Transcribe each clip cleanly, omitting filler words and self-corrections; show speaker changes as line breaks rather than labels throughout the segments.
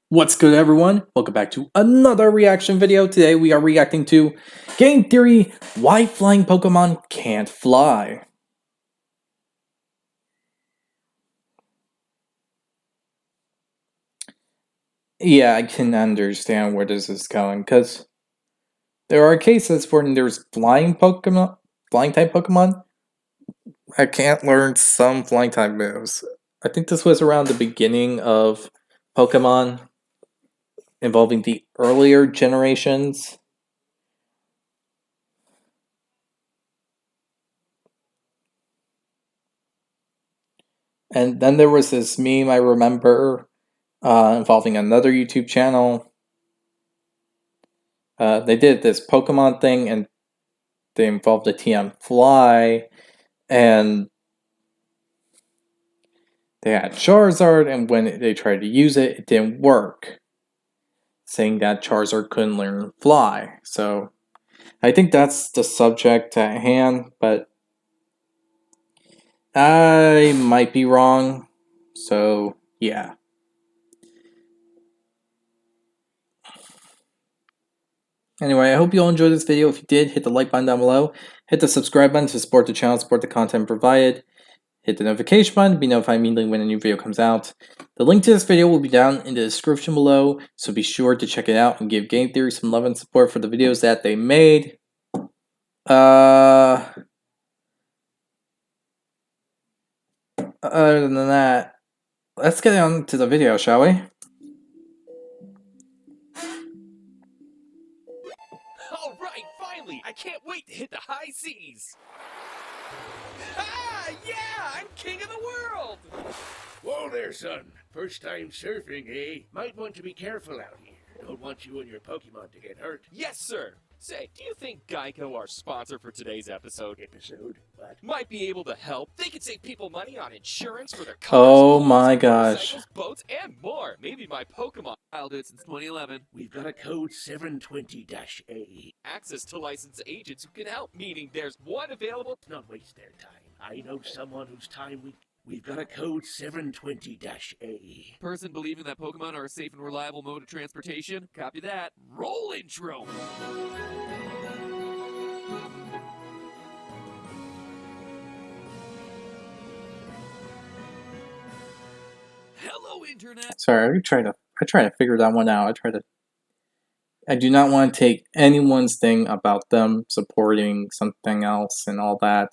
What's good, everyone? Welcome back to another reaction video. Today we are reacting to Game Theory, Why Flying Pokemon Can't Fly. Yeah, I can understand where this is going, because there are cases where there's flying type Pokemon that can't learn some flying type moves. I think this was around the beginning of Pokemon involving the earlier generations. And then there was this meme I remember involving another YouTube channel. They did this Pokemon thing and they involved the TM Fly, and they had Charizard, and when they tried to use it, it didn't work, saying that Charizard couldn't learn Fly. So I think that's the subject at hand, but I might be wrong. So yeah. Anyway, I hope you all enjoyed this video. If you did, hit the like button down below. Hit the subscribe button to support the channel, support the content provided. Hit the notification button to be notified immediately when a new video comes out. The link to this video will be down in the description below, so be sure to check it out and give Game Theory some love and support for the videos that they made. Other than that, let's get on to the video, shall we?
All right, finally! I can't wait to hit the high seas! Ah, yeah! I'm king of the world!
Whoa there, son. First time surfing, eh? Might want to be careful out here. Don't want you and your Pokemon to get hurt.
Yes, sir! Say, do you think Geico, our sponsor for today's episode,
What?
might be able to help? They could save people money on insurance for their cars,
Oh
homes,
my gosh.
motorcycles, boats, and more. Maybe my Pokemon. I'll do it since 2011.
We've got a code 720-A.
Access to licensed agents who can help, meaning there's one available.
Let's not waste their time. I know someone whose time We've got a code 720-A.
Person believing that Pokemon are a safe and reliable mode of transportation? Copy that. Roll intro! Hello, Internet!
Sorry, I try to figure that one out. I do not want to take anyone's thing about them supporting something else and all that.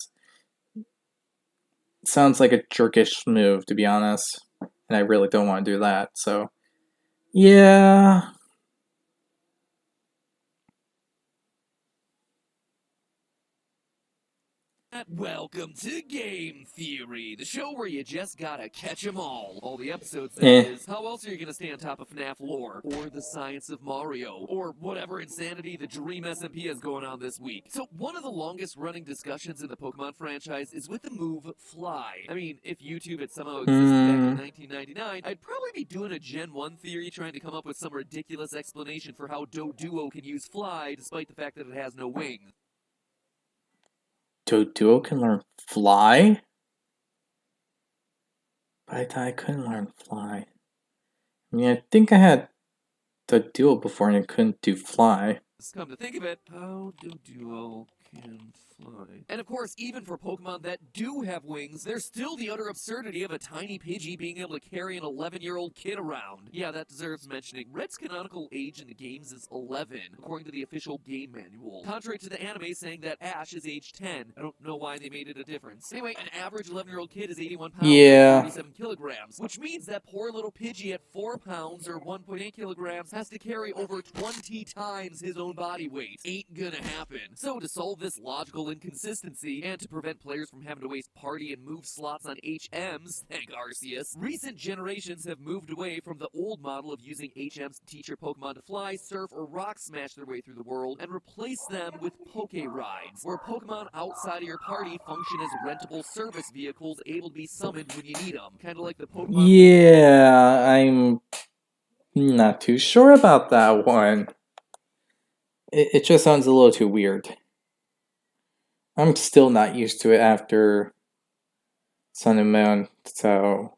Sounds like a jerkish move, to be honest, and I really don't want to do that, so yeah.
Welcome to Game Theory, the show where you just gotta catch 'em all the episodes, that is. How else are you gonna stay on top of FNAF lore, or the science of Mario, or whatever insanity the Dream SMP has going on this week? So one of the longest running discussions in the Pokemon franchise is with the move Fly. I mean, if YouTube had somehow existed back in 1999, I'd probably be doing a Gen 1 theory trying to come up with some ridiculous explanation for how Doduo can use Fly despite the fact that it has no wings.
Doduo can learn Fly? But I thought I couldn't learn Fly. I mean, I think I had Doduo before and I couldn't do Fly.
Come to think of it, how Doduo can fly. And of course, even for Pokemon that do have wings, there's still the utter absurdity of a tiny Pidgey being able to carry an 11-year-old kid around. Yeah, that deserves mentioning. Red's canonical age in the games is 11, according to the official game manual. Contrary to the anime saying that Ash is age 10. I don't know why they made it a difference. Anyway, an average 11-year-old kid is 81 pounds
Yeah.
or 37 kilograms, which means that poor little Pidgey at 4 pounds or 1.8 kilograms has to carry over 20 times his own body weight. Ain't gonna happen. So to solve this logical inconsistency, and to prevent players from having to waste party and move slots on HMs, thank Arceus, recent generations have moved away from the old model of using HMs to teach your Pokemon to fly, surf, or rock smash their way through the world, and replace them with Poke Rides, where Pokemon outside of your party function as rentable service vehicles able to be summoned when you need them. Kinda like the Pokemon...
Yeah, I'm not too sure about that one. It just sounds a little too weird. I'm still not used to it after Sun and Moon, so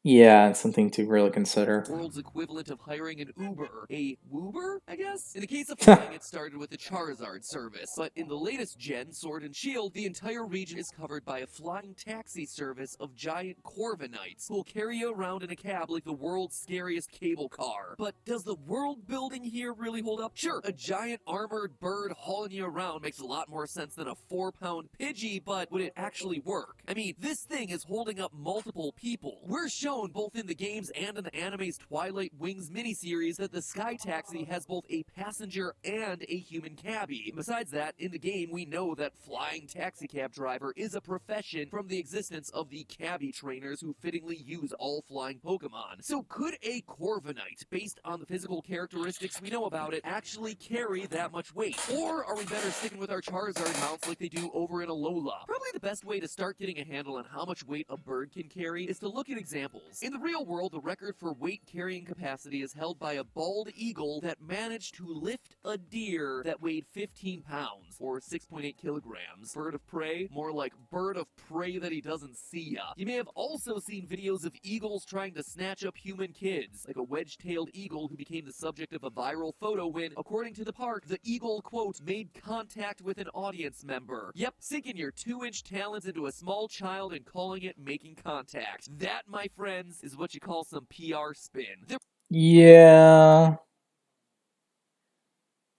Yeah, it's something to really consider.
World's equivalent of hiring an Uber. A Woober, I guess? In the case of flying, it started with the Charizard service, but in the latest gen, Sword and Shield, the entire region is covered by a flying taxi service of giant Corviknights who will carry you around in a cab like the world's scariest cable car. But does the world building here really hold up? Sure, a giant armored bird hauling you around makes a lot more sense than a 4-pound Pidgey, but would it actually work? I mean, this thing is holding up multiple people. We're shown both in the games and in the anime's Twilight Wings miniseries that the Sky Taxi has both a passenger and a human cabbie. Besides that, in the game we know that flying taxicab driver is a profession from the existence of the cabbie trainers who fittingly use all flying Pokemon. So could a Corviknight, based on the physical characteristics we know about it, actually carry that much weight? Or are we better sticking with our Charizard mounts like they do over in Alola? Probably the best way to start getting a handle on how much weight a bird can carry is to look at examples. In the real world, the record for weight carrying capacity is held by a bald eagle that managed to lift a deer that weighed 15 pounds, or 6.8 kilograms. Bird of prey? More like bird of prey that he doesn't see ya. You may have also seen videos of eagles trying to snatch up human kids, like a wedge-tailed eagle who became the subject of a viral photo when, according to the park, the eagle, quote, made contact with an audience member. Yep, sinking your 2-inch talons into a small child and calling it making contact. That, my friends, is what you call some PR spin.
Yeah.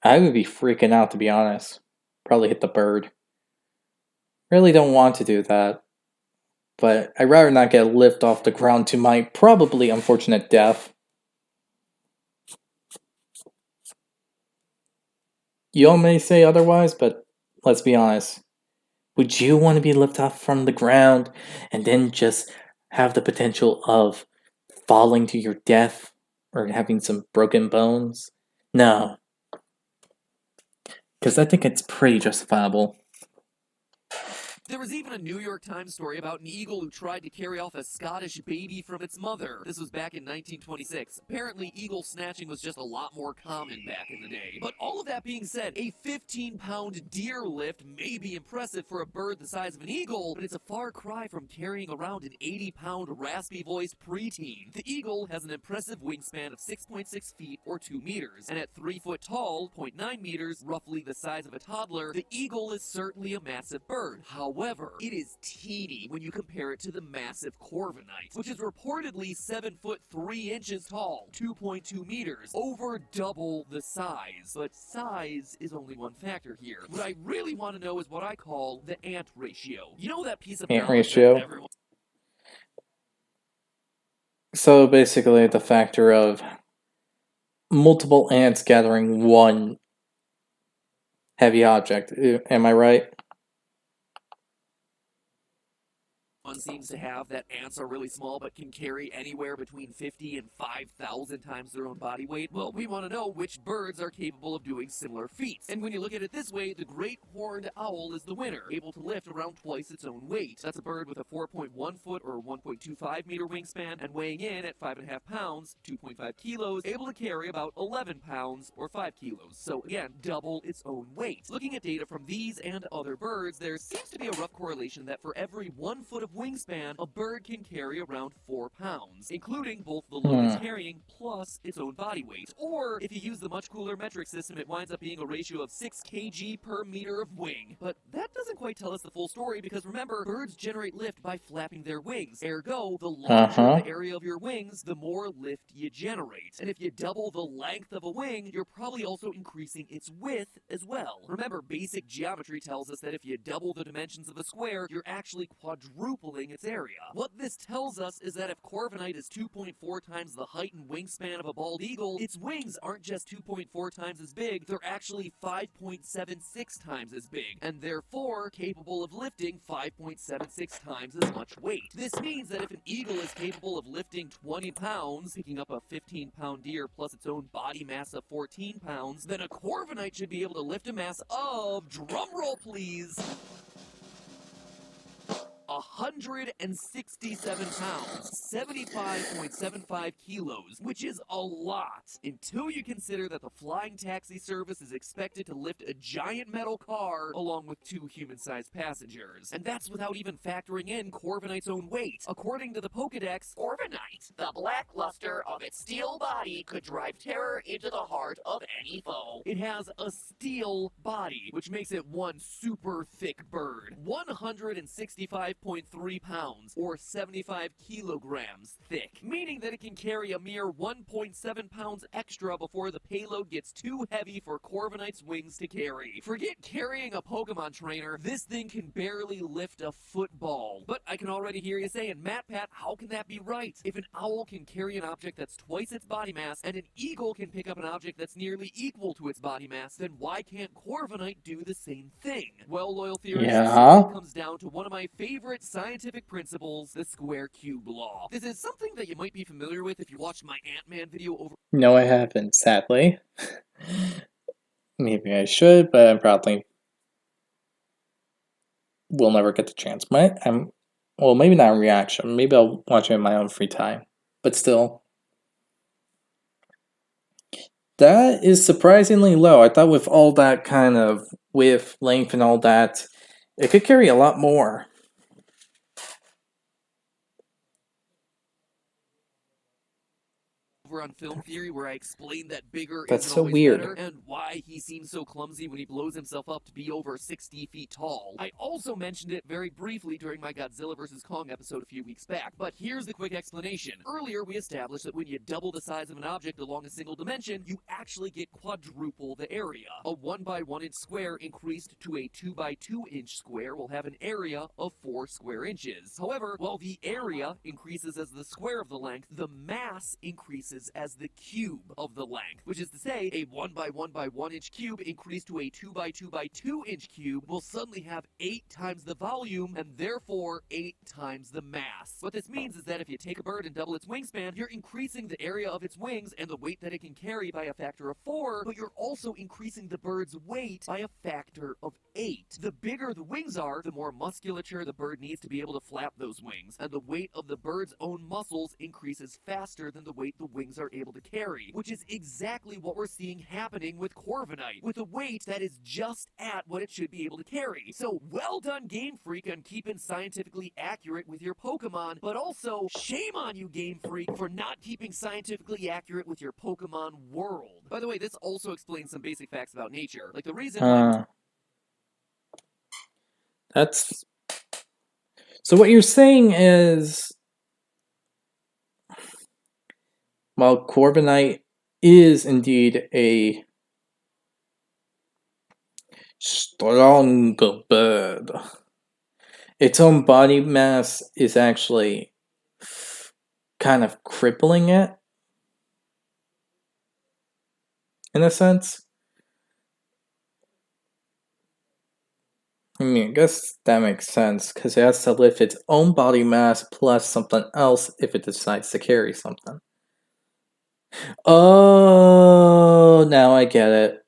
I would be freaking out, to be honest. Probably hit the bird. Really don't want to do that. But I'd rather not get lifted off the ground to my probably unfortunate death. You all may say otherwise, but let's be honest. Would you want to be lifted off from the ground and then just have the potential of falling to your death or having some broken bones? No. Because I think it's pretty justifiable.
There was even a New York Times story about an eagle who tried to carry off a Scottish baby from its mother. This was back in 1926. Apparently, eagle snatching was just a lot more common back in the day. But all of that being said, a 15-pound deer lift may be impressive for a bird the size of an eagle, but it's a far cry from carrying around an 80-pound raspy-voiced preteen. The eagle has an impressive wingspan of 6.6 feet or 2 meters, and at 3 foot tall, 0.9 meters, roughly the size of a toddler, the eagle is certainly a massive bird. However, it is teeny when you compare it to the massive Corviknight, which is reportedly 7 foot 3 inches tall, 2.2 meters, over double the size. But size is only one factor here. What I really want to know is what I call the ant ratio. You know that piece of
Ant
knowledge
ratio.
that everyone...
So basically, the factor of multiple ants gathering one heavy object. Am I right?
One seems to have that ants are really small but can carry anywhere between 50 and 5,000 times their own body weight. Well, we want to know which birds are capable of doing similar feats. And when you look at it this way, the great horned owl is the winner, able to lift around twice its own weight. That's a bird with a 4.1 foot or 1.25 meter wingspan and weighing in at 5.5 pounds, 2.5 kilos, able to carry about 11 pounds or 5 kilos. So again, double its own weight. Looking at data from these and other birds, there seems to be a rough correlation that for every 1 foot of wingspan, a bird can carry around 4 pounds, including both the load it's carrying plus its own body weight. Or, if you use the much cooler metric system, it winds up being a ratio of 6 kg per meter of wing. But that doesn't quite tell us the full story because remember, birds generate lift by flapping their wings. Ergo, the larger the area of your wings, the more lift you generate. And if you double the length of a wing, you're probably also increasing its width as well. Remember, basic geometry tells us that if you double the dimensions of a square, you're actually quadrupling its area. What this tells us is that if Corviknight is 2.4 times the height and wingspan of a bald eagle, its wings aren't just 2.4 times as big, they're actually 5.76 times as big, and therefore capable of lifting 5.76 times as much weight. This means that if an eagle is capable of lifting 20 pounds, picking up a 15-pound deer plus its own body mass of 14 pounds, then a Corviknight should be able to lift a mass of, drumroll please, 167 pounds, 75.75 kilos, which is a lot, until you consider that the flying taxi service is expected to lift a giant metal car along with 2 human-sized passengers. And that's without even factoring in Corviknight's own weight. According to the Pokedex, Corviknight, the black luster of its steel body, could drive terror into the heart of any foe. It has a steel body, which makes it one super thick bird. 165.3 pounds, or 75 kilograms thick, meaning that it can carry a mere 1.7 pounds extra before the payload gets too heavy for Corviknight's wings to carry. Forget carrying a Pokemon trainer, this thing can barely lift a football. But I can already hear you saying, Matt Pat, how can that be right? If an owl can carry an object that's twice its body mass, and an eagle can pick up an object that's nearly equal to its body mass, then why can't Corviknight do the same thing? Well, loyal theorists, it comes down to one of my favorite scientific principles, the square cube law. This is something that you might be familiar with if you watched my Ant-Man video over...
No, I haven't, sadly. Maybe I should, but I probably will never get the chance. Well, maybe not a reaction. Maybe I'll watch it in my own free time. But still, that is surprisingly low. I thought with all that kind of width, length, and all that, it could carry a lot more.
on Film Theory, where I explained that bigger
That's
isn't
so
always
weird.
better, and why he seems so clumsy when he blows himself up to be over 60 feet tall. I also mentioned it very briefly during my Godzilla vs. Kong episode a few weeks back, but here's the quick explanation. Earlier, we established that when you double the size of an object along a single dimension, you actually get quadruple the area. A 1 by 1 inch square increased to a 2 by 2 inch square will have an area of 4 square inches. However, while the area increases as the square of the length, the mass increases as the cube of the length, which is to say, a 1 by 1 by 1 inch cube increased to a 2 by 2 by 2 inch cube will suddenly have 8 times the volume and therefore 8 times the mass. What this means is that if you take a bird and double its wingspan, you're increasing the area of its wings and the weight that it can carry by a factor of 4, but you're also increasing the bird's weight by a factor of 8. The bigger the wings are, the more musculature the bird needs to be able to flap those wings, and the weight of the bird's own muscles increases faster than the weight the wings are able to carry, which is exactly what we're seeing happening with Corviknight, with a weight that is just at what it should be able to carry. So well done, Game Freak, on keeping scientifically accurate with your Pokemon, but also shame on you, Game Freak, for not keeping scientifically accurate with your Pokemon world. By the way, this also explains some basic facts about nature, like the reason why...
That's... So what you're saying is, while Corviknight is indeed a strong bird, its own body mass is actually kind of crippling it, in a sense. I mean, I guess that makes sense, because it has to lift its own body mass plus something else if it decides to carry something. Oh, now I get it.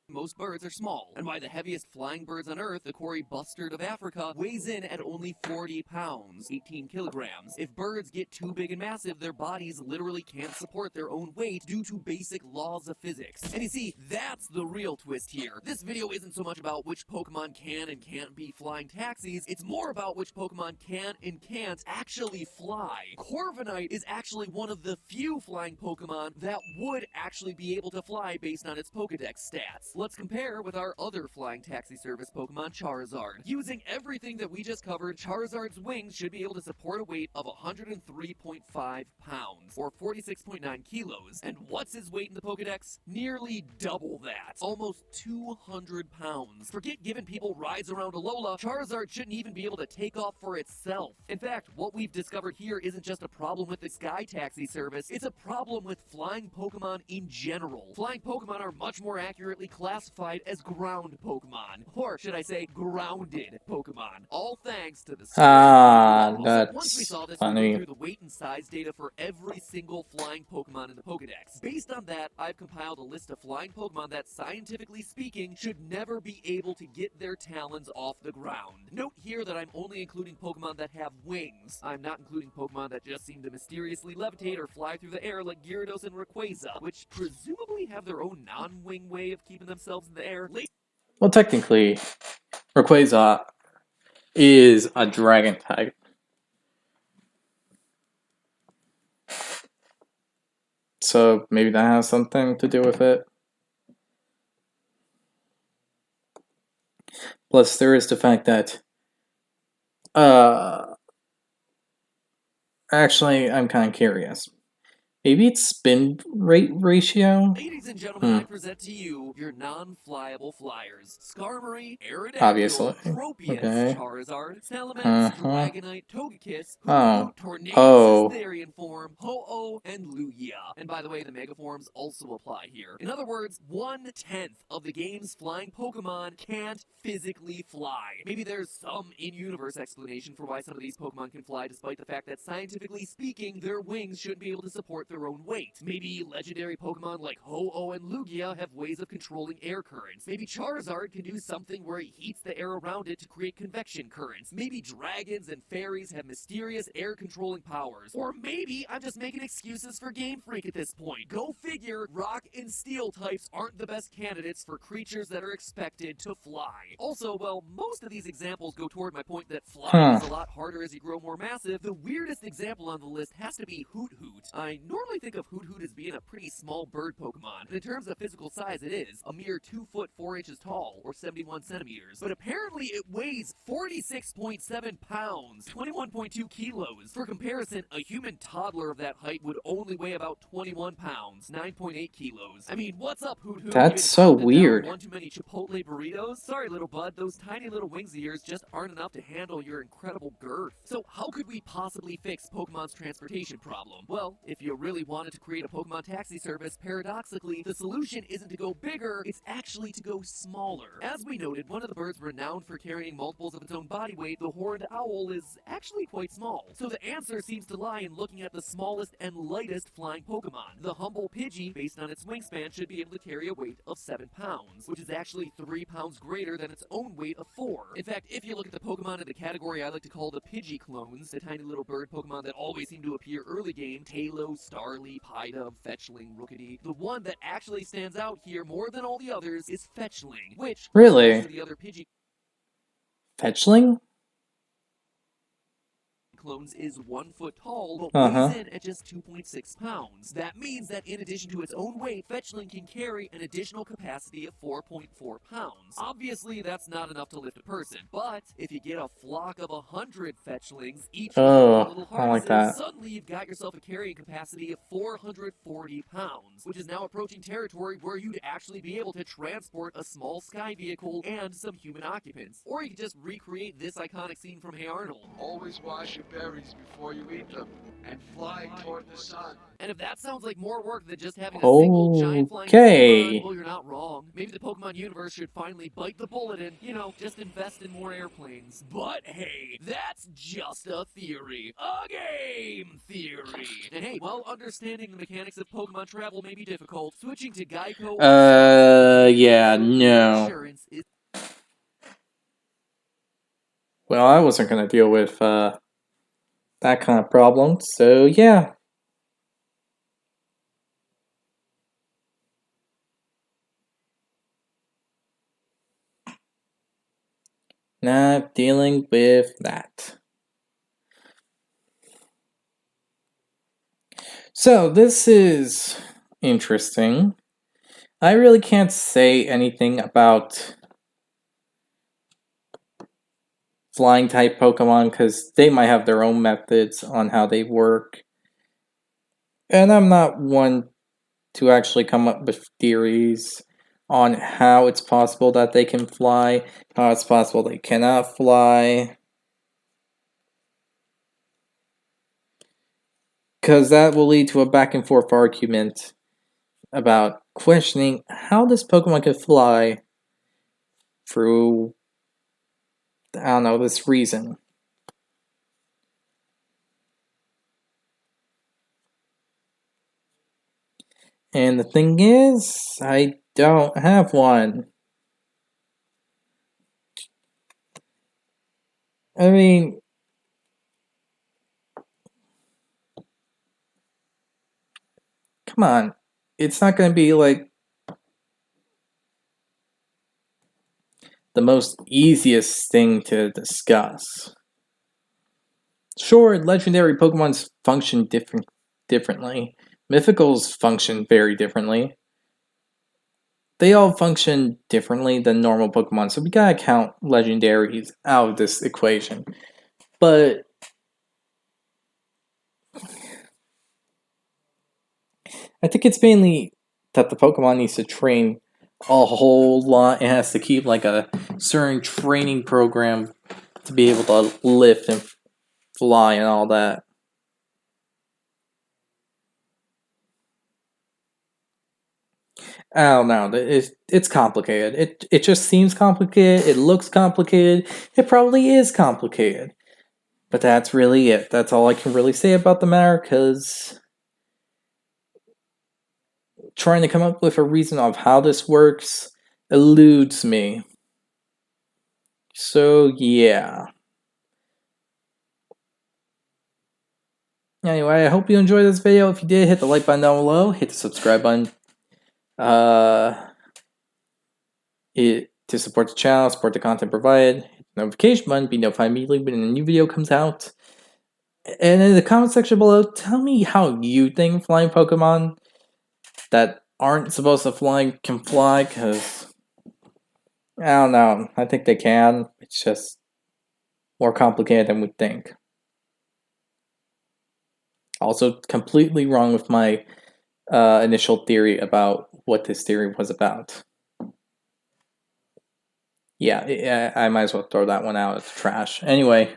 Most birds are small, and why the heaviest flying birds on Earth, the Kori bustard of Africa, weighs in at only 40 pounds, 18 kilograms. If birds get too big and massive, their bodies literally can't support their own weight due to basic laws of physics. And you see, that's the real twist here. This video isn't so much about which Pokemon can and can't be flying taxis, it's more about which Pokemon can and can't actually fly. Corviknight is actually one of the few flying Pokemon that would actually be able to fly based on its Pokedex stats. Let's compare with our other flying taxi service Pokemon, Charizard. Using everything that we just covered, Charizard's wings should be able to support a weight of 103.5 pounds, or 46.9 kilos. And what's his weight in the Pokedex? Nearly double that. Almost 200 pounds. Forget giving people rides around Alola, Charizard shouldn't even be able to take off for itself. In fact, what we've discovered here isn't just a problem with the Sky Taxi service, it's a problem with flying Pokemon in general. Flying Pokemon are much more accurately classified classified as ground Pokemon. Or should I say grounded Pokemon. All thanks to the
Ah,
so once we
that's
saw this, we'll go
funny.
through the weight and size data for every single flying Pokemon in the Pokedex. Based on that, I've compiled a list of flying Pokemon that, scientifically speaking, should never be able to get their talons off the ground. Note here that I'm only including Pokemon that have wings. I'm not including Pokemon that just seem to mysteriously levitate or fly through the air like Gyarados and Rayquaza, which presumably have their own non-wing way of keeping themselves in the air.
Well, technically, Rayquaza is a dragon type. So maybe that has something to do with it. Plus, there is the fact that, actually, I'm kind of curious. Maybe it's spin rate ratio?
Ladies and gentlemen, I present to you your non-flyable flyers. Skarmory,
Obviously.
Aerodactyl, Tropius,
Okay.
Charizard, Salamence,
Uh-huh.
Dragonite, Togekiss,
Oh.
Hoothoot, Tornadus,
Oh.
Therian Form, Ho-Oh, and Lugia. And by the way, the Mega Forms also apply here. In other words, 1/10 of the game's flying Pokemon can't physically fly. Maybe there's some in-universe explanation for why some of these Pokemon can fly, despite the fact that, scientifically speaking, their wings shouldn't be able to support their own weight. Maybe legendary Pokemon like Ho-Oh and Lugia have ways of controlling air currents. Maybe Charizard can do something where he heats the air around it to create convection currents. Maybe dragons and fairies have mysterious air-controlling powers. Or maybe I'm just making excuses for Game Freak at this point. Go figure, rock and steel types aren't the best candidates for creatures that are expected to fly. Also, well, most of these examples go toward my point that flying is a lot harder as you grow more massive. The weirdest example on the list has to be Hoothoot. I normally think of Hoothoot as being a pretty small bird Pokemon, and in terms of physical size it is, a mere 2 foot 4 inches tall, or 71 centimeters. But apparently it weighs 46.7 pounds, 21.2 kilos. For comparison, a human toddler of that height would only weigh about 21 pounds, 9.8 kilos. I mean, what's up, Hoothoot?
That's so weird.
One too many Chipotle burritos? Sorry, little bud, those tiny little wings of yours just aren't enough to handle your incredible girth. So how could we possibly fix Pokemon's transportation problem? Well, if you really wanted to create a Pokemon taxi service, paradoxically, the solution isn't to go bigger, it's actually to go smaller. As we noted, one of the birds renowned for carrying multiples of its own body weight, the horned owl, is actually quite small. So the answer seems to lie in looking at the smallest and lightest flying Pokemon. The humble Pidgey, based on its wingspan, should be able to carry a weight of 7 pounds, which is actually 3 pounds greater than its own weight of 4. In fact, if you look at the Pokemon in the category I like to call the Pidgey clones, the tiny little bird Pokemon that always seem to appear early game, Talos, Starly, Pidove, Fetchling, Rookidee, the one that actually stands out here more than all the others is Fetchling, which,
Really?
like most of the other Pidgey
Fetchling?
clones, is 1 foot tall, but weighs in at just 2.6 pounds. That means that in addition to its own weight, Fetchling can carry an additional capacity of 4.4 pounds. Obviously, that's not enough to lift a person, but if you get a flock of 100 Fetchlings, each with little
I like
harnesses,
that.
suddenly you've got yourself a carrying capacity of 440 pounds, which is now approaching territory where you'd actually be able to transport a small sky vehicle and some human occupants. Or you could just recreate this iconic scene from Hey Arnold.
Always wash your berries before you eat them, and fly toward the sun.
And if that sounds like more work than just having a single giant flying Pokemon, well, you're not wrong. Maybe the Pokemon universe should finally bite the bullet and, just invest in more airplanes. But hey, that's just a theory. A game theory. And hey, while understanding the mechanics of Pokemon travel may be difficult, switching to Geico
Yeah, no.
insurance is...
Well, I wasn't gonna deal with, that kind of problem, so yeah. Not dealing with that. So, this is interesting. I really can't say anything about flying type Pokemon because they might have their own methods on how they work. And I'm not one to actually come up with theories on how it's possible that they can fly, how it's possible they cannot fly. Because that will lead to a back and forth argument about questioning how this Pokemon could fly through, I don't know, this reason. And the thing is, I don't have one. I mean, come on. It's not going to be like the most easiest thing to discuss. Sure, legendary Pokemons function differently. Mythicals function very differently. They all function differently than normal Pokemon, so we gotta count legendaries out of this equation. But I think it's mainly that the Pokemon needs to train a whole lot. It has to keep like a certain training program to be able to lift and fly and all that. I don't know. It's complicated. It just seems complicated. It looks complicated. It probably is complicated. But that's really it. That's all I can really say about the matter, because trying to come up with a reason of how this works eludes me. So, yeah. Anyway, I hope you enjoyed this video. If you did, hit the like button down below. Hit the subscribe button. To support the channel, support the content provided. Hit the notification button. Be notified immediately when a new video comes out. And in the comment section below, tell me how you think flying Pokemon that aren't supposed to fly can fly, because I don't know. I think they can. It's just more complicated than we think. Also, completely wrong with my initial theory about what this theory was about. Yeah, I might as well throw that one out of the trash. Anyway,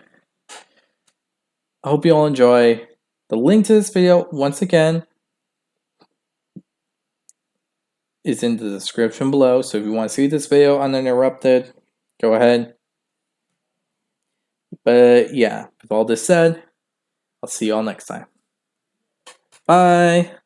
I hope you all enjoy. The link to this video, once again, is in the description below. So if you want to see this video uninterrupted, go ahead. But yeah, with all this said, I'll see you all next time. Bye!